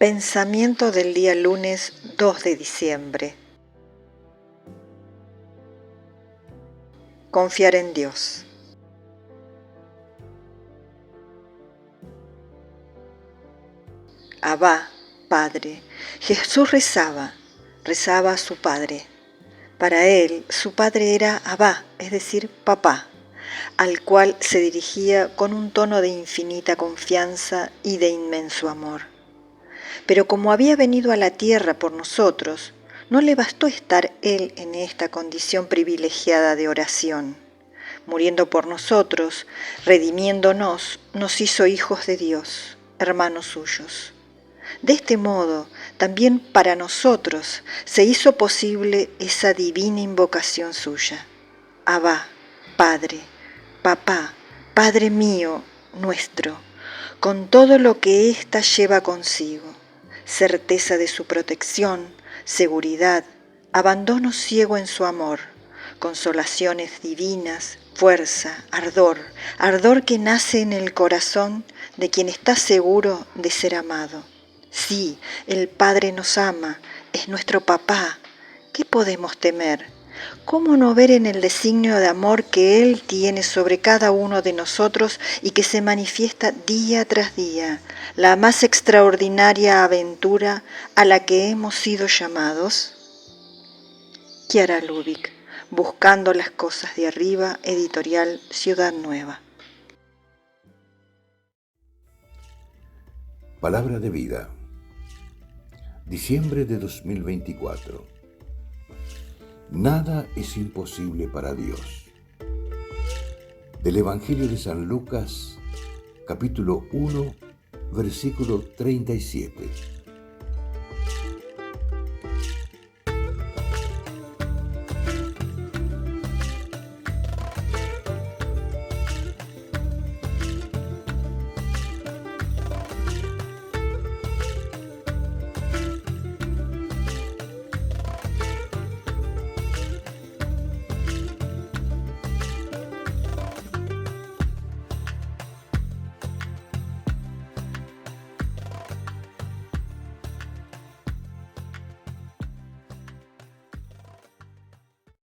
Pensamiento del día lunes 2 de diciembre. Confiar en Dios. Abba, Padre. Jesús rezaba a su Padre. Para él, su Padre era Abba, es decir, papá, al cual se dirigía con un tono de infinita confianza y de inmenso amor. Pero como había venido a la tierra por nosotros, no le bastó estar él en esta condición privilegiada de oración. Muriendo por nosotros, redimiéndonos, nos hizo hijos de Dios, hermanos suyos. De este modo, también para nosotros se hizo posible esa divina invocación suya. Abba, Padre, Papá, Padre mío, nuestro, con todo lo que ésta lleva consigo. Certeza de su protección, seguridad, abandono ciego en su amor, consolaciones divinas, fuerza, ardor que nace en el corazón de quien está seguro de ser amado. Sí, el Padre nos ama, es nuestro papá. ¿Qué podemos temer? ¿Cómo no ver en el designio de amor que Él tiene sobre cada uno de nosotros y que se manifiesta día tras día, la más extraordinaria aventura a la que hemos sido llamados? Chiara Lubich, Buscando las cosas de arriba, editorial Ciudad Nueva. Palabra de vida. Diciembre de 2024. Nada es imposible para Dios. Del Evangelio de San Lucas, capítulo 1, versículo 37.